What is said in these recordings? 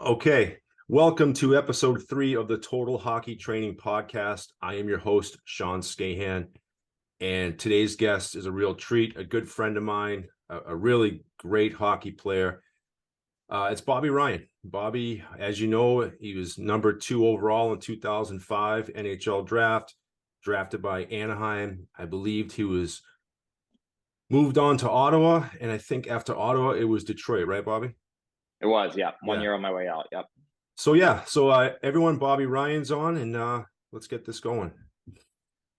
Okay, welcome to episode 3 of the Total Hockey Training Podcast. I am your host, Sean Skahan, and today's guest is a real treat, a good friend of mine, a really great hockey player. It's Bobby Ryan. Bobby, as you know, he was number 2 overall in 2005 NHL draft, drafted by Anaheim. I believed he was moved on to Ottawa, and I think after Ottawa, it was Detroit, right, Bobby? It was, yeah. 1 Yeah. year on my way out. Yep. So everyone, Bobby Ryan's on, and let's get this going.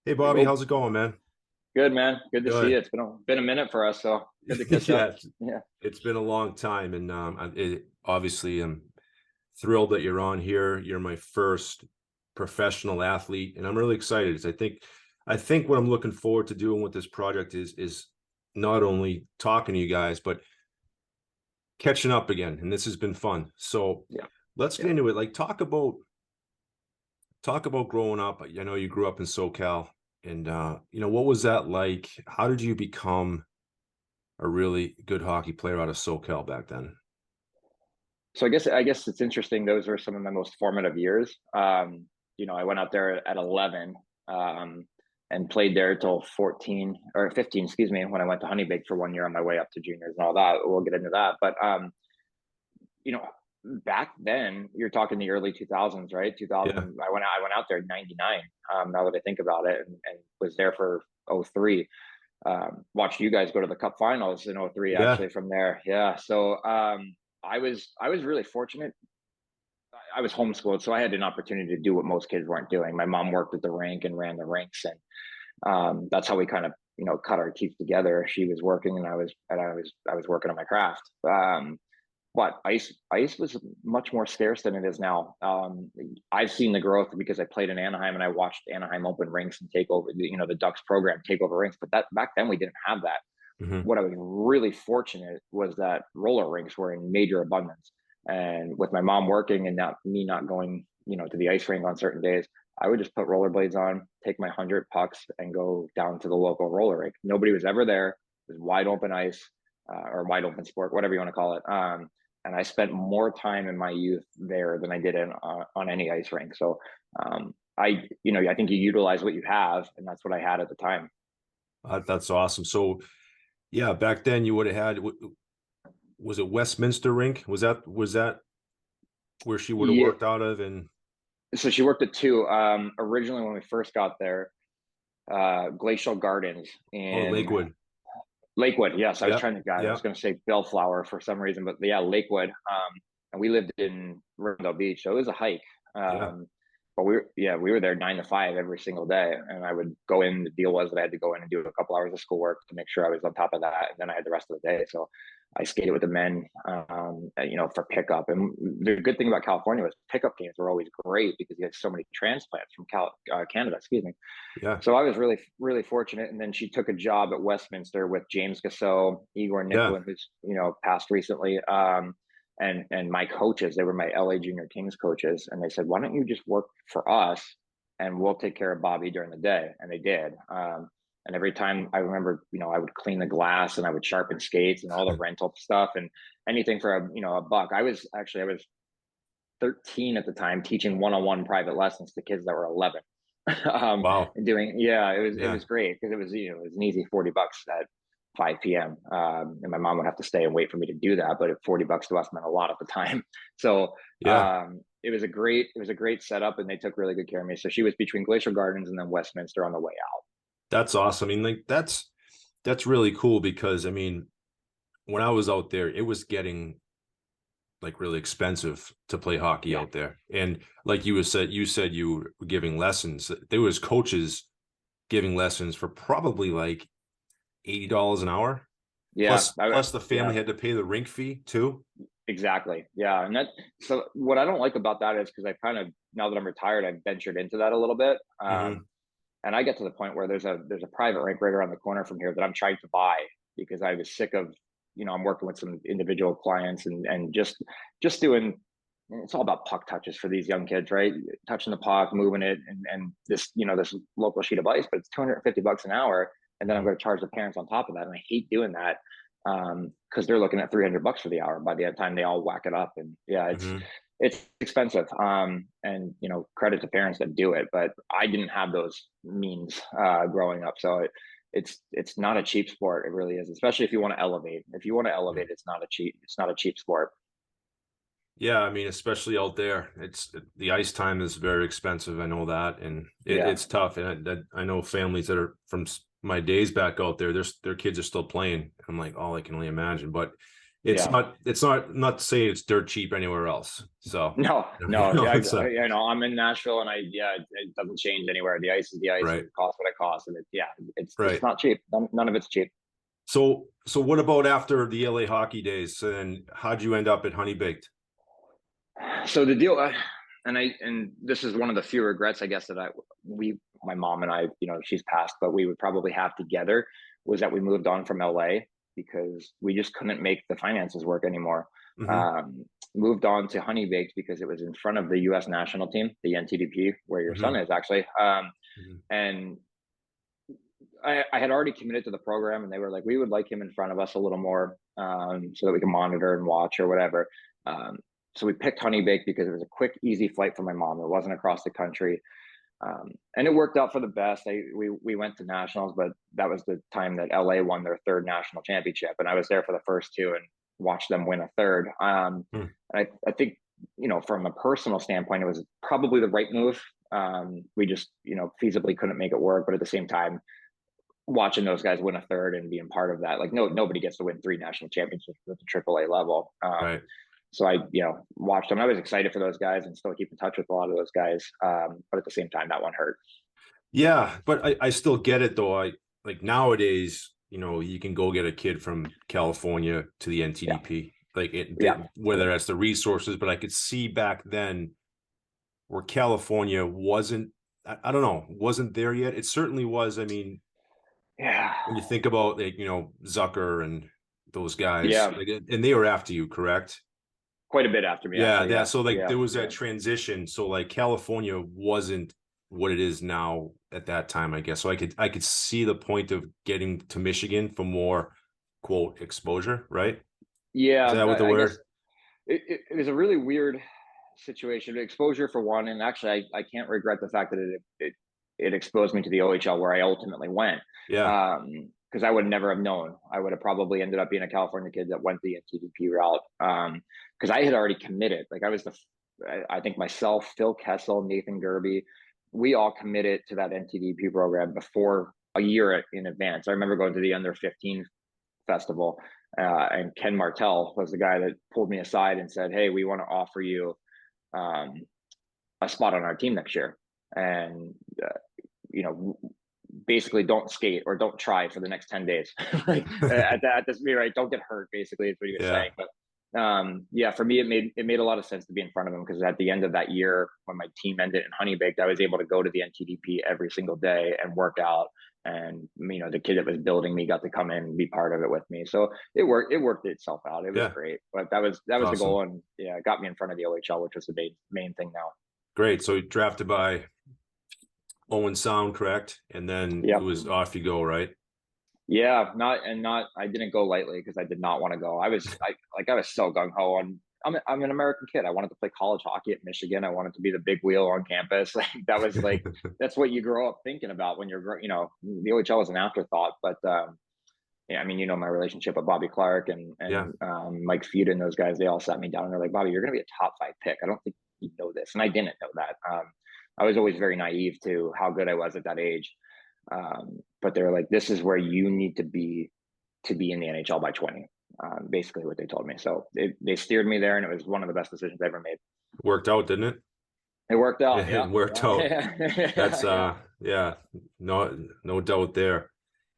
Hey, Bobby, how's it going, man? Good, man. Good to see you. Good. It's been a minute for us, so good to catch up. Yeah. It's been a long time, and obviously I'm thrilled that you're on here. You're my first professional athlete, and I'm really excited. 'Cause I think what I'm looking forward to doing with this project is not only talking to you guys, but catching up again, and this has been fun. So Yeah. let's get into it. Like, talk about growing up. I know you grew up in SoCal, and what was that like? How did you become a really good hockey player out of SoCal back then? So I guess it's interesting. Those were some of my most formative years. I went out there at 11, and played there till 14 or 15, excuse me, when I went to Honeybake for 1 year on my way up to juniors and all that. We'll get into that. But you know, back then you're talking the early 2000s, right? 2000. Yeah. I went out there in 99. Now that I think about it, and was there for 03. Watched you guys go to the Cup Finals in 03 Yeah. actually from there. Yeah. So I was really fortunate. I was homeschooled, so I had an opportunity to do what most kids weren't doing. My mom worked at the rink and ran the rinks, and that's how we kind of cut our teeth together. She was working, and I was working on my craft. But ice was much more scarce than it is now. I've seen the growth because I played in Anaheim, and I watched Anaheim open rinks and take over the Ducks program take over rinks. But that back then we didn't have that. Hmm. What I was really fortunate was that roller rinks were in major abundance. And with my mom working and not going, to the ice rink on certain days, I would just put rollerblades on, take my 100 pucks, and go down to the local roller rink. Nobody was ever there. It was wide open ice, or wide open sport, whatever you want to call it. And I spent more time in my youth there than I did on any ice rink. So I think you utilize what you have, and that's what I had at the time. That's awesome. So yeah, back then you would have had, was it Westminster Rink? Was that where she would have Yeah. worked out of? And So she worked at two. Originally, when we first got there, Glacial Gardens oh, in Lakewood. Lakewood. Yes, I was Yep. trying to. I was Yep. going to say Bellflower for some reason, but yeah, Lakewood. And we lived in Rivendell Beach, so it was a hike. Yeah. But we were there 9 to 5 every single day, and I would go in. The deal was that I had to go in and do a couple hours of schoolwork to make sure I was on top of that, and then I had the rest of the day. So I skated with the men, for pickup. And the good thing about California was pickup games were always great because you had so many transplants from Canada, excuse me. Yeah. So I was really, really fortunate. And then she took a job at Westminster with James Gasso, Igor Yeah. Nicolin, who's passed recently, and my coaches. They were my LA Junior Kings coaches, and they said, "Why don't you just work for us, and we'll take care of Bobby during the day?" And they did. And every time I remember, I would clean the glass, and I would sharpen skates and all the rental stuff, and anything for a buck. I was 13 at the time, teaching one-on-one private lessons to kids that were 11. Wow. And doing, yeah, it Yeah. was great because it was an easy 40 bucks at 5 p.m. And my mom would have to stay and wait for me to do that, but 40 bucks to us meant a lot at the time. So Yeah. it was a great setup, and they took really good care of me. So she was between Glacial Gardens and then Westminster on the way out. That's awesome. I mean, like that's really cool because I mean, when I was out there, it was getting like really expensive to play hockey Yeah. out there. And like you said you were giving lessons. There was coaches giving lessons for probably like $80 an hour. Yeah. Plus the family Yeah. had to pay the rink fee too. Exactly. Yeah. So what I don't like about that is because now that I'm retired, I've ventured into that a little bit. Hmm. And I get to the point where there's a private rink right around the corner from here that I'm trying to buy because I was sick of, I'm working with some individual clients, and just doing, it's all about puck touches for these young kids, right? Touching the puck, moving it, and this local sheet of ice, but it's 250 bucks an hour. And then I'm going to charge the parents on top of that. And I hate doing that. Because they're looking at 300 bucks for the hour by the time they all whack it up. And yeah, Hmm. It's expensive. And credit to parents that do it, but I didn't have those means growing up. So it's not a cheap sport. It really is, especially if you want to elevate. If you want to Yeah. elevate, it's not a cheap sport. Yeah, I mean, especially out there, the ice time is very expensive. I know that, and Yeah. it's tough. And I know families that are from my days back out there. Their kids are still playing. I'm like, oh, I can only imagine. But Yeah. it's not to say it's dirt cheap anywhere else. So No, no. Yeah, it's I'm in Nashville, and it doesn't change anywhere. The ice is the ice. right, It costs what it costs, and it's right. not cheap. None of it's cheap. So what about after the LA hockey days? And how'd you end up at Honey Baked? So the deal, and this is one of the few regrets, I guess, that my mom and I, she's passed, but we would probably have together, was that we moved on from LA because we just couldn't make the finances work anymore. Hmm. Moved on to Honey Baked because it was in front of the U.S. national team, the NTDP, where your son Hmm. is actually. Hmm. And I had already committed to the program, and they were like, we would like him in front of us a little more, so that we can monitor and watch or whatever. Um, so we picked Honey Bake because it was a quick, easy flight for my mom. It wasn't across the country, and it worked out for the best. We went to nationals, but that was the time that LA won their third national championship, and I was there for the first two and watched them win a third. Hmm. And I think, from a personal standpoint, it was probably the right move. We just, feasibly couldn't make it work, but at the same time, watching those guys win a third and being part of that, like, nobody gets to win three national championships at the AAA level. Right. So I, watched them. I was excited for those guys and still keep in touch with a lot of those guys. But at the same time, that one hurt. Yeah, but I still get it though. I like nowadays, you can go get a kid from California to the Yeah. NTDP, like Yeah. whether that's the resources, but I could see back then where California wasn't, I don't know, wasn't there yet. It certainly was. I mean, Yeah. when you think about like, Zucker and those guys, Yeah. like, and they were after you, correct? Quite a bit after me, Yeah, actually. yeah. Yeah. So like Yeah. there was Yeah. that transition. So like California wasn't what it is now at that time, I guess. So I could see the point of getting to Michigan for more quote exposure, right? Is Yeah. that what the I guess word? it was a really weird situation. Exposure for one, and actually, I can't regret the fact that it exposed me to the OHL where I ultimately went. Yeah. Because I would never have known. I would have probably ended up being a California kid that went the NTDP route. Because I had already committed. Like, I think myself, Phil Kessel, Nathan Gerby, we all committed to that NTDP program before a year in advance. I remember going to the under 15 festival, and Ken Martell was the guy that pulled me aside and said, "Hey, we want to offer you um, a spot on our team next year, and uh, you know, basically don't skate or don't try for the next 10 days." Like, at this meet, right? Don't get hurt. Basically, is what he was Yeah. saying. But yeah, for me, it made a lot of sense to be in front of him, because at the end of that year, when my team ended in Honey Baked, I was able to go to the NTDP every single day and work out. And the kid that was building me got to come in and be part of it with me. So it worked itself out. It was Yeah. great. But that was the Awesome. goal, and yeah, it got me in front of the OHL, which was the main thing now. Great. So drafted by Owen Sound, correct? And then it Yep. was off you go, right? Yeah, I didn't go lightly, because I did not want to go. I was so gung ho on. I'm an American kid. I wanted to play college hockey at Michigan. I wanted to be the big wheel on campus. Like, that was like, that's what you grow up thinking about when the OHL was an afterthought. But yeah, I mean, my relationship with Bobby Clark and Yeah. Mike Feud and those guys, they all sat me down and they're like, "Bobby, you're going to be a top 5 pick. I don't think you know this," and I didn't know that. I was always very naive to how good I was at that age. But they were like, "This is where you need to be in the NHL by 20." Basically, what they told me. So they steered me there, and it was one of the best decisions I ever made. Worked out, didn't it? It worked out. Yeah, Yeah, it worked out. yeah. That's Yeah. yeah, no doubt there.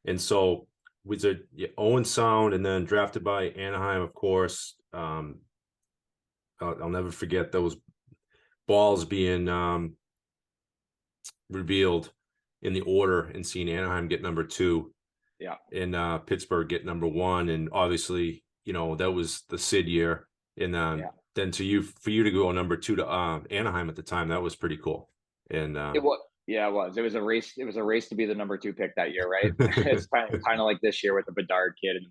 And so was it Owen Sound and then drafted by Anaheim, of course. I'll never forget those balls being revealed in the order and seeing Anaheim get number 2. Yeah. And Pittsburgh get number 1. And obviously, that was the Sid year. And Yeah. then for you to go number 2 to Anaheim at the time, that was pretty cool. And It was. Yeah, it was. It was a race. It was a race to be the number 2 pick that year, right? It's kind of like this year with the Bedard kid and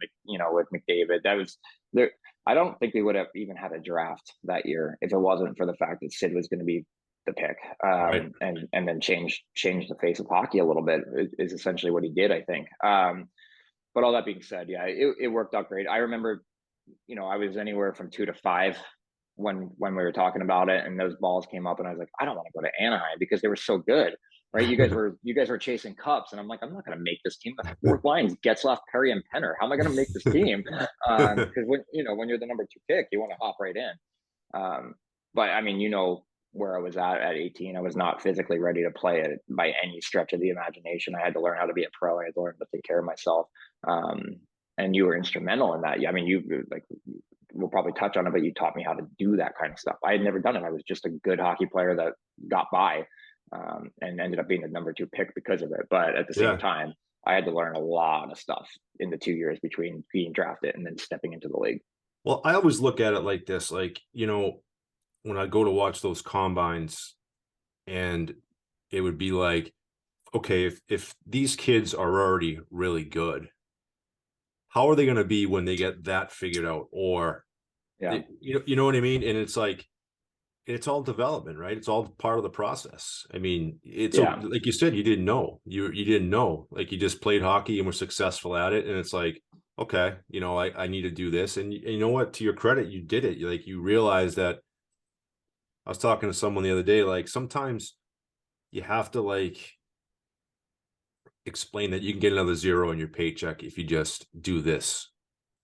with McDavid. That was there. I don't think we would have even had a draft that year if it wasn't for the fact that Sid was going to be the pick, Right. and then change the face of hockey a little bit is essentially what he did, I think. But all that being said, yeah, it worked out great. I remember, I was anywhere from 2 to 5 when we were talking about it, and those balls came up, and I was like, I don't want to go to Anaheim because they were so good, right? You guys were chasing cups, and I'm like, I'm not going to make this team. The fourth lines, Getzlaff, Perry, and Penner. How am I going to make this team? Because when you're the number 2 pick, you want to hop right in. But I mean, where I was at 18, I was not physically ready to play it by any stretch of the imagination. I had to learn how to be a pro. I had to learn to take care of myself. And you were instrumental in that. I mean, we'll probably touch on it, but you taught me how to do that kind of stuff. I had never done it. I was just a good hockey player that got by, and ended up being the number 2 pick because of it. But at the same Yeah. time, I had to learn a lot of stuff in the 2 years between being drafted and then stepping into the league. Well, I always look at it like this, like, when I go to watch those combines, and it would be like, okay, if these kids are already really good, how are they going to be when they get that figured out? Or Yeah. you know what I mean? And it's like, it's all development, right? It's all part of the process. I mean, it's Yeah. like you said, you didn't know. You didn't know. Like, you just played hockey and were successful at it, and it's like, okay, I need to do this, and you know what? To your credit, you did it. You realize that. I was talking to someone the other day, like, sometimes you have to, like, explain that you can get another zero in your paycheck if you just do this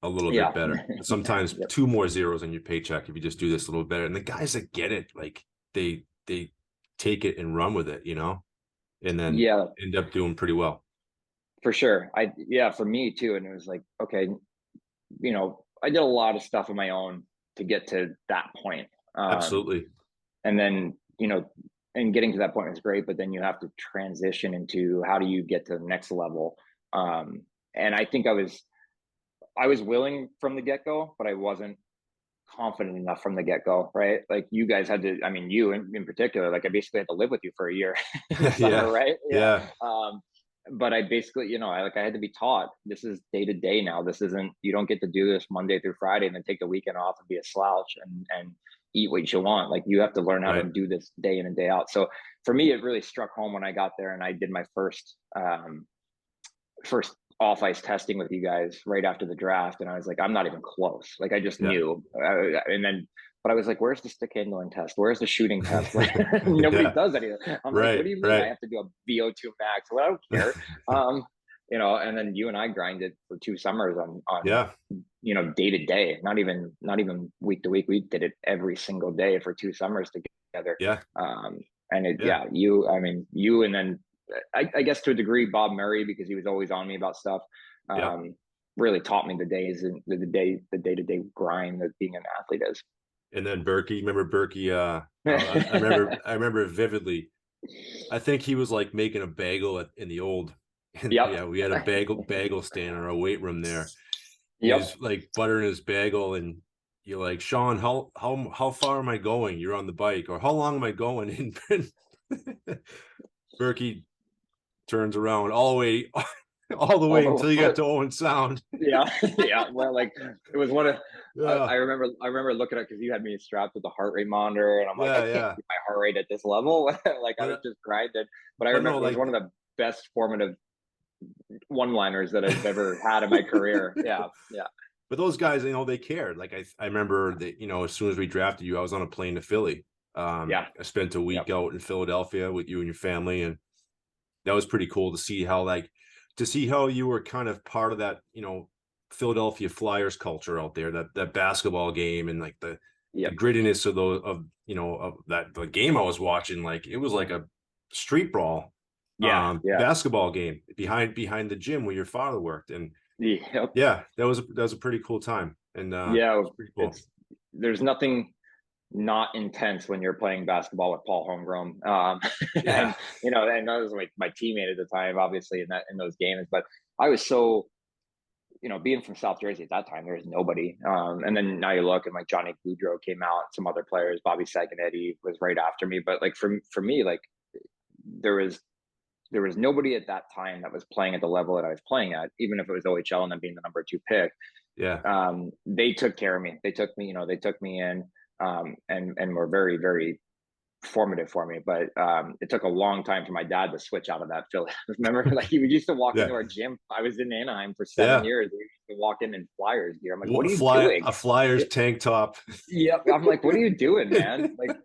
a little bit Yeah. better. Sometimes Yep. 2 more zeros in your paycheck if you just do this a little better. And the guys that get it, like, they take it and run with it, and then Yeah, end up doing pretty well. for sure. Yeah, for me too. And it was like, okay, I did a lot of stuff on my own to get to that point. Absolutely. And then, and getting to that point was great, but then you have to transition into how do you get to the next level. And I think I was willing from the get-go, but I wasn't confident enough from the get-go, right? Like, you guys had to, I mean, you in particular, like, I basically had to live with you for a year in the summer, Yeah. right? Yeah. Yeah. But I basically, I had to be taught this is day to day now. This isn't, you don't get to do this Monday through Friday and then take the weekend off and be a slouch and eat what you want. Like, you have to learn how to Right. do this day in and day out. So for me, it really struck home when I got there and I did my first off ice testing with you guys right after the draft, and I was like, I'm not even close. Like, I just Yeah. knew, and then. But I was like, "Where's the stick handling test? Where's the shooting test?" Like, nobody Yeah. does anything. I'm like, "What Right. do you mean? I Right. have to do a VO2 max?" Well, I don't care. Um, and then you and I grinded for 2 summers on Yeah. day to day, not even week to week. We did it every single day for 2 summers together. Yeah. Um, and Yeah. I mean, you, and then I guess to a degree, Bob Murray, because he was always on me about stuff. Yeah. Really taught me the days and the day-to-day grind that being an athlete is. And then Berkey, remember Berkey? I remember it vividly. I think he was like making a bagel in the old, and Yep. yeah, we had a bagel stand in our weight room there. He Yep. was like buttering his bagel, and you're like, Sean, how far am I going? You're on the bike, or how long am I going? And Berkey turns around all the way until you got to Owen Sound. Yeah. Yeah. Well, like, it was one of, I Yeah, remember looking at, because you had me strapped with the heart rate monitor, and I'm like, I yeah, can't yeah. keep my heart rate at this level. Like, I was But just grinding. But I but no, remember it was like, one of the best formative one-liners that I've ever had in my career. Yeah. Yeah. but those guys, they cared. Like, I remember that, as soon as we drafted you, I was on a plane to Philly. Yeah. I spent a Yep. week out in Philadelphia with you and your family, and that was pretty cool to see how you were kind of part of that, Philadelphia Flyers culture out there, that basketball game, and like the Yep. grittiness of that the game I was watching. Like, it was like a street brawl Yeah. Yeah. basketball game behind the gym where your father worked. And Yep. yeah, that was a pretty cool time. And Yeah. it's pretty cool. There's nothing not intense when you're playing basketball with Paul Holmgren. Yeah. And that was like my teammate at the time, obviously, in those games. But I was so, being from South Jersey at that time, there was nobody. And then now you look, and like Johnny Gaudreau came out, some other players, Bobby Saginetti was right after me. But like, for me, like, there was nobody at that time that was playing at the level that I was playing at, even if it was OHL and then being the number 2 pick. Yeah. They took care of me. They took me, they took me in, and were very, very formative for me. But it took a long time for my dad to switch out of that Philly. Remember, like he used to walk Yeah. into our gym. I was in Anaheim for 7 Yeah. years. We used to walk in Flyers gear. I'm like, what are you doing? A Flyers tank top. Yeah, I'm like, what are you doing, man? Like,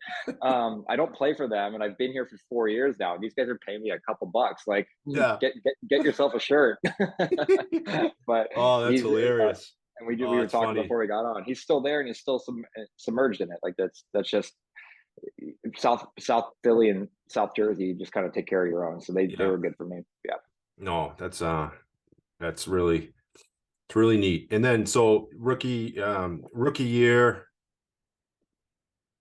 I don't play for them, and I've been here for 4 years now. These guys are paying me a couple bucks. Like, Yeah. get yourself a shirt. But Oh, that's he's hilarious. and we Oh, were that's talking funny. before we got on. He's still there, and he's still submerged in it. Like that's just South Philly and South Jersey. You just kind of take care of your own. So they Yeah. were good for me. Yeah. No, that's really, it's really neat. And then so rookie year.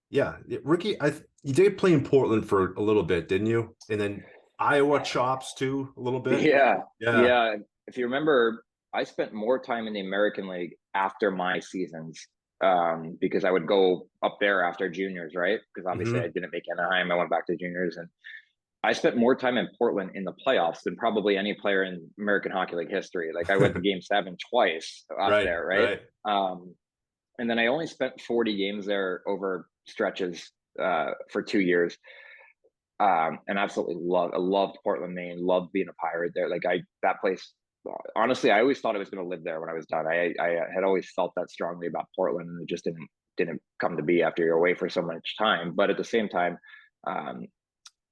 Yeah, rookie. You did play in Portland for a little bit, didn't you? And then Iowa chops too, a little bit. Yeah, Yeah. yeah. If you remember, I spent more time in the American League after my seasons, because I would go up there after juniors, right? Because obviously I Hmm. didn't make Anaheim. I went back to juniors, and I spent more time in Portland in the playoffs than probably any player in American Hockey League history. Like I went to Game 7 twice up Right. there, right? Right. And then I only spent 40 games there over stretches for 2 years. And absolutely I loved Portland, Maine, loved being a Pirate there. Like that place, honestly, I always thought I was going to live there when I was done. I had always felt that strongly about Portland, and it just didn't come to be after you're away for so much time. But at the same time, um,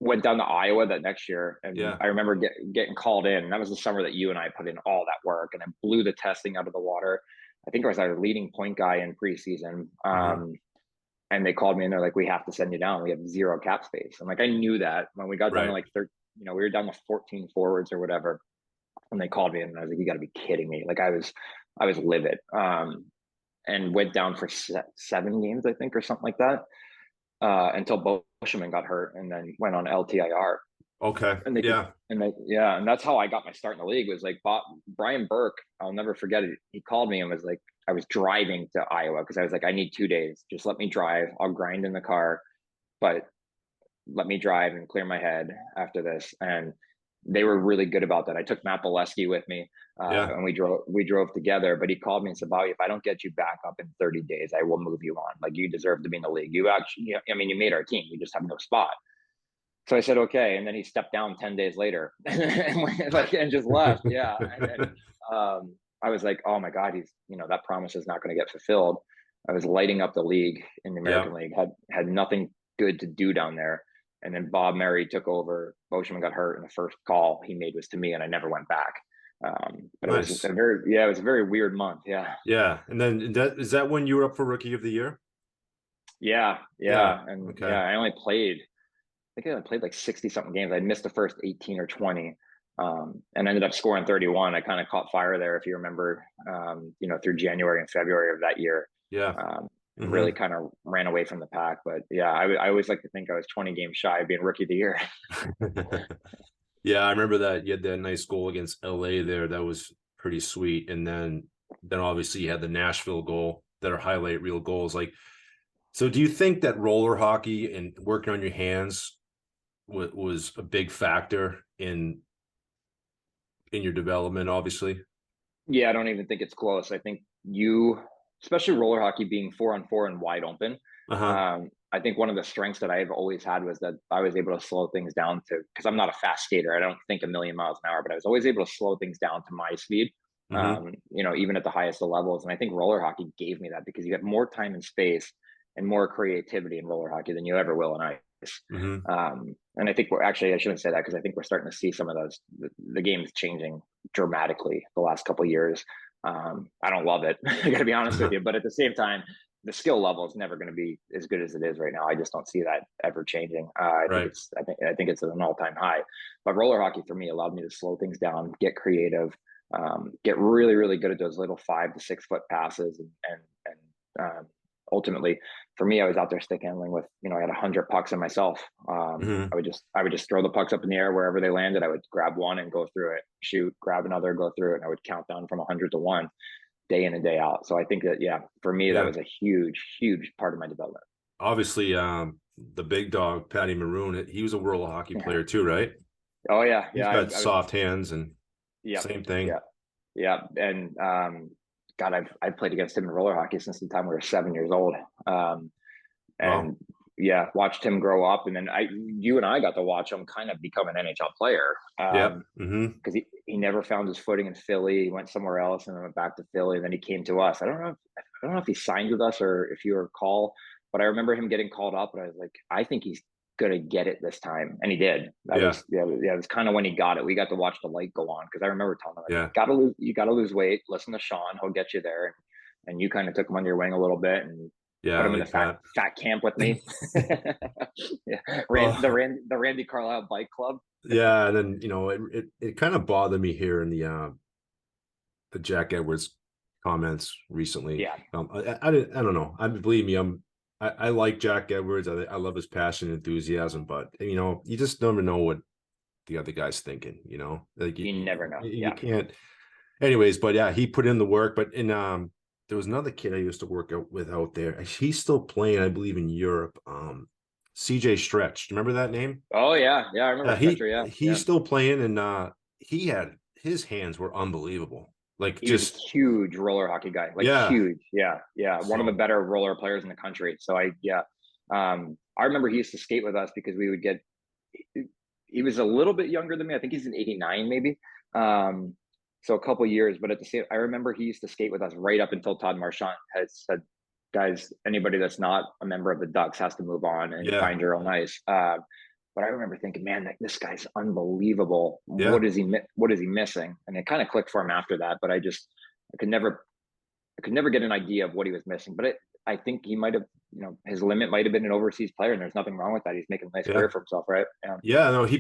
went down to Iowa that next year, and Yeah. I remember getting called in. And that was the summer that you and I put in all that work, and I blew the testing out of the water. I think I was our leading point guy in preseason. Hmm. And they called me and they're like, we have to send you down. We have zero cap space. I'm like, I knew that when we got down to Right. like 13, we were down to 14 forwards or whatever. And they called me and I was like, you got to be kidding me. Like I was livid. And went down for 7 games, I think, or something like that, until Boschman got hurt and then went on LTIR. Okay. And they Yeah. yeah, and that's how I got my start in the league. Was like Brian Burke. I'll never forget it. He called me and was like, I was driving to Iowa because I was like, I need 2 days. Just let me drive. I'll grind in the car, but let me drive and clear my head after this. And they were really good about that. I took Matt Bolesky with me, Yeah. and we drove together. But he called me and said, "Bobby, if I don't get you back up in 30 days, I will move you on. Like you deserve to be in the league. You actually, I mean, you made our team. You just have no spot." So I said, okay. And then he stepped down 10 days later and just left. Yeah. And then I was like, oh my God, that promise is not going to get fulfilled. I was lighting up the league in the Yeah. American League, had nothing good to do down there. And then Bob Murray took over. Boschman got hurt, and the first call he made was to me, and I never went back. But Nice. it was a very weird month. Yeah. Yeah. And then is that when you were up for rookie of the year? Yeah. Yeah. Yeah. And Okay. yeah, I think I played like 60 something games. I missed the first 18 or 20, and ended up scoring 31. I kind of caught fire there, if you remember, through January and February of that year. Yeah. And Hmm. really kind of ran away from the pack. But yeah, I always like to think I was 20 games shy of being rookie of the year. Yeah, I remember that you had that nice goal against LA there. That was pretty sweet. And then obviously you had the Nashville goal that are highlight reel goals. Like, so do you think that roller hockey and working on your hands was a big factor in your development, obviously? Yeah, I don't even think it's close. I think especially roller hockey being 4-on-4 and wide open. Uh-huh. I think one of the strengths that I've always had was that I was able to slow things down because I'm not a fast skater. I don't think a million miles an hour, but I was always able to slow things down to my speed. Hmm. Even at the highest of levels. And I think roller hockey gave me that because you have more time and space and more creativity in roller hockey than you ever will in ice. Hmm. And I think I shouldn't say that because I think we're starting to see some of the games changing dramatically the last couple of years. I don't love it. I got to be honest with you, but at the same time, the skill level is never going to be as good as it is right now. I just don't see that ever changing. Right. I think it's at an all-time high. But roller hockey for me allowed me to slow things down, get creative, get really, really good at those little 5 to 6 foot passes, and ultimately, for me, I was out there stick handling with, I had 100 pucks in myself. Hmm. I would just throw the pucks up in the air wherever they landed. I would grab one and go through it, shoot, grab another, go through it, and I would count down from 100 to 1 day in and day out. So I think that, yeah, for me, that Yeah. was a huge, huge part of my development. Obviously, the big dog, Patty Maroon, he was a world hockey player too, right? Oh yeah, He's yeah. got I was. soft hands and Yep. same thing. Yeah. Yeah. And God, I've played against him in roller hockey since the time we were 7 years old. Wow. And yeah, watched him grow up, and then you and I got to watch him kind of become an NHL player. Yep. Mm-hmm. Because he never found his footing in Philly. He went somewhere else and then went back to Philly. And then he came to us. I don't know if he signed with us or if you recall, but I remember him getting called up, and I was like, I think he's gonna get it this time, and he did. That Yeah. was yeah, yeah. It was kind of when he got it. We got to watch the light go on because I remember telling him, like, Yeah. you gotta lose weight. Listen to Sean, he'll get you there. And you kind of took him under your wing a little bit and Yeah. put I him in the like that. fat camp with me. Yeah, the Randy Carlisle Bike Club. Yeah. And then, it kind of bothered me here in the Jack Edwards comments recently. Yeah, I don't know. Believe me, I like Jack Edwards. I love his passion and enthusiasm, but you just never know what the other guy's thinking, like you never know. you Yeah, can't. Anyways, but yeah, he put in the work. But there was another kid I used to work with out there. He's still playing, I believe, in Europe. CJ Stretch. Do you remember that name? oh yeah, yeah. I remember He Stretcher. Yeah, he's yeah. still playing, and he had his hands were unbelievable. Like He was a just huge roller hockey guy, like yeah. huge. Yeah, yeah. One of the So better roller players in the country. So yeah. I remember he used to skate with us because we would get. He was a little bit younger than me. I think he's in '89, maybe. So a couple years, but at the same, I remember he used to skate with us right up until Todd Marchand has said, "Guys, anybody that's not a member of the Ducks has to move on and yeah, find your own ice." But I remember thinking, man, this guy's unbelievable. yeah, What is he missing? And it kind of clicked for him after that. But I could never, I could never get an idea of what he was missing. But I think he might have, his limit might have been an overseas player, and there's nothing wrong with that. He's making a nice yeah, career for himself, right? Yeah, yeah. No, he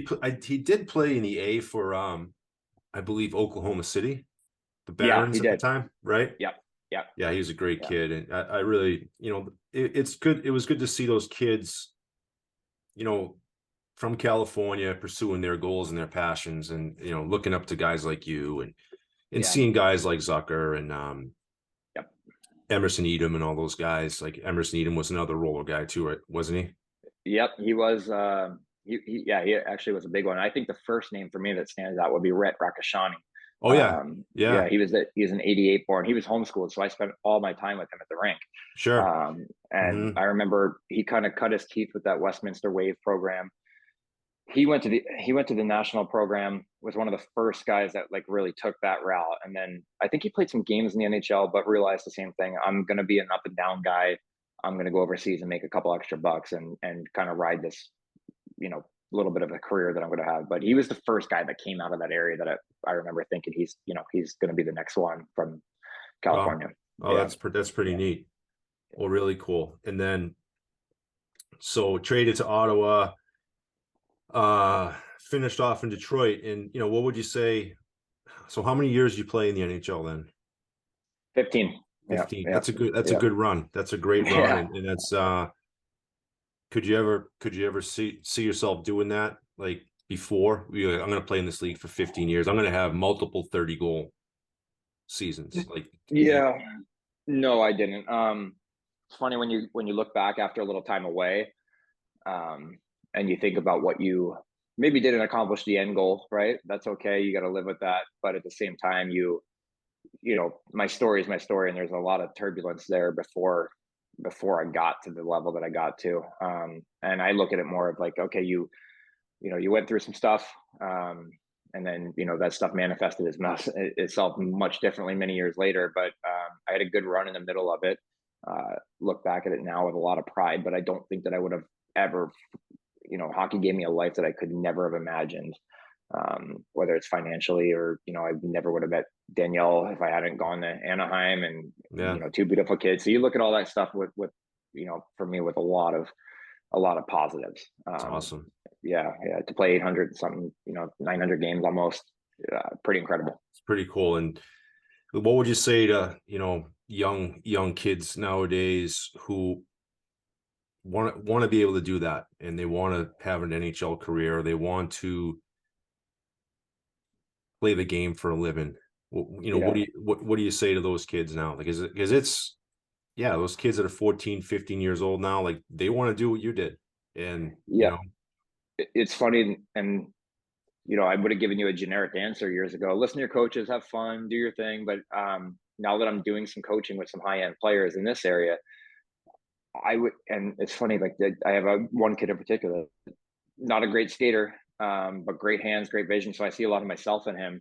did play in the A for I believe Oklahoma City, the yeah, he Barons at the did. time, right? Yeah, yeah, Yeah, he was a great yeah, kid, and I really, it's good. It was good to see those kids, you know, from California pursuing their goals and their passions, and looking up to guys like you, and yeah. seeing guys like Zucker and Yep. Emerson Edom and all those guys. Like Emerson Edom was another roller guy too, right? Wasn't he? Yep, he was. Yeah, he actually was a big one. I think the first name for me that stands out would be Rhett Rakashani. Oh yeah, Yeah, yeah, he was an '88 born. He was homeschooled, so I spent all my time with him at the rink. sure. And Hmm. I remember he kind of cut his teeth with that Westminster Wave program. He went to the national program, was one of the first guys that like really took that route. And then I think he played some games in the NHL, but realized the same thing. I'm going to be an up and down guy. I'm going to go overseas and make a couple extra bucks and kind of ride this, little bit of a career that I'm going to have. But he was the first guy that came out of that area that I remember thinking he's going to be the next one from Well, California. oh, Yeah, that's pretty yeah, neat. Well, really cool. And then so traded to Ottawa, finished off in Detroit, and what would you say? So how many years you play in the NHL then? 15. Yeah, 15. yeah, That's a yeah, good run. That's a great run. yeah. And that's could you ever see yourself doing that? Like before you're like, I'm gonna play in this league for 15 years. I'm gonna have multiple 30-goal seasons. Like did you Yeah. No, I didn't. It's funny when you look back after a little time away, um, and you think about what you maybe didn't accomplish the end goal, right? That's okay. You got to live with that. But at the same time, my story is my story, and there's a lot of turbulence there before I got to the level that I got to. And I look at it more of like, okay, you went through some stuff, and then that stuff manifested itself much differently many years later. But I had a good run in the middle of it. Look back at it now with a lot of pride, but I don't think that I would have ever. Hockey gave me a life that I could never have imagined. Whether it's financially or I never would have met Danielle if I hadn't gone to Anaheim, and yeah, two beautiful kids. So you look at all that stuff with for me with a lot of positives. it's awesome. Yeah, yeah, to play 800 something, 900 games almost, pretty incredible. It's pretty cool. And what would you say to, young kids nowadays who want to be able to do that, and they want to have an NHL career, they want to play the game for a living? What Yeah, do you say to those kids now? Because it's yeah, those kids that are 14, 15 years old now, like they want to do what you did. And, Yeah, it's funny, and I would have given you a generic answer years ago. Listen to your coaches, have fun, do your thing. But now that I'm doing some coaching with some high end players in this area, I would, and it's funny, like I have one kid in particular, not a great skater, but great hands, great vision. So I see a lot of myself in him.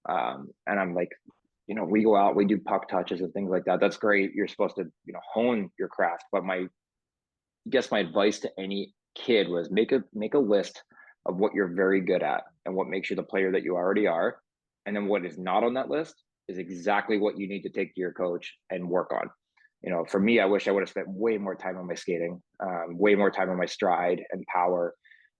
And I'm like, we go out, we do puck touches and things like that. That's great. You're supposed to, hone your craft. But my advice to any kid was make a list of what you're very good at and what makes you the player that you already are. And then what is not on that list is exactly what you need to take to your coach and work on. For me, I wish I would have spent way more time on my skating, way more time on my stride and power.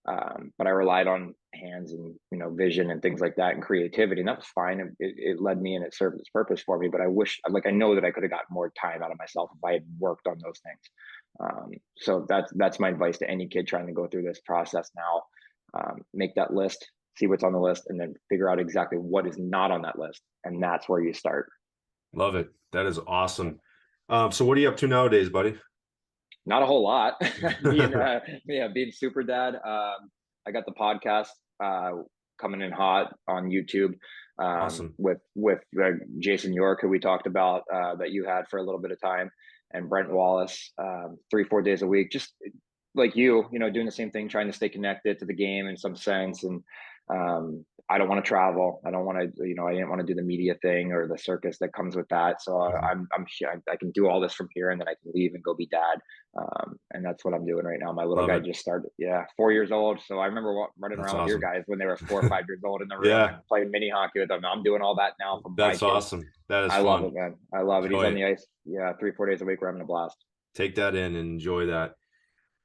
But I relied on hands and vision and things like that and creativity, and that was fine. It led me and it served its purpose for me. But I know that I could have gotten more time out of myself if I had worked on those things. So that's my advice to any kid trying to go through this process now. Make that list, see what's on the list, and then figure out exactly what is not on that list, and that's where you start. Love it. That is awesome. So what are you up to nowadays, buddy? Not a whole lot. Being super dad. I got the podcast coming in hot on YouTube, Awesome. with Jason York, who we talked about, that you had for a little bit of time, and Brent Wallace, 3-4 days a week, just like doing the same thing, trying to stay connected to the game in some sense. And I don't want to travel. I don't want to, I didn't want to do the media thing or the circus that comes with that. So I can do all this from here, and then I can leave and go be dad. And that's what I'm doing right now. My little Love guy it. just started, 4 years old. So I remember running That's around with your awesome. guys when they were 4 or 5 years old in the room Yeah, and playing mini hockey with them. I'm doing all that now from my that's kids. awesome. That is I love fun. it, man. I love it. He's Enjoy on it. the ice. 3-4 days a week. We're having a blast. Take that in and enjoy that.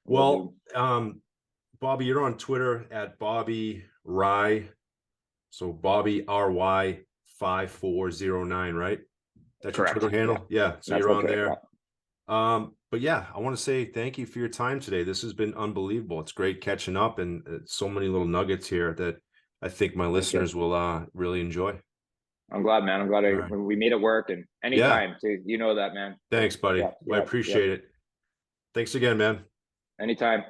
Will Well, Bobby, you're on Twitter at Bobby Rye. So Bobby RY 5409, right? That's your Correct. Twitter handle? Yeah. So That's you're on okay. there. But yeah, I want to say thank you for your time today. This has been unbelievable. It's great catching up, and so many little nuggets here that I think my listeners will really enjoy. I'm glad, man. I'm glad All right. we made it work. And Yeah. anytime, too, that, man. Thanks, buddy. Yeah, Well, I appreciate it. Thanks again, man. Anytime.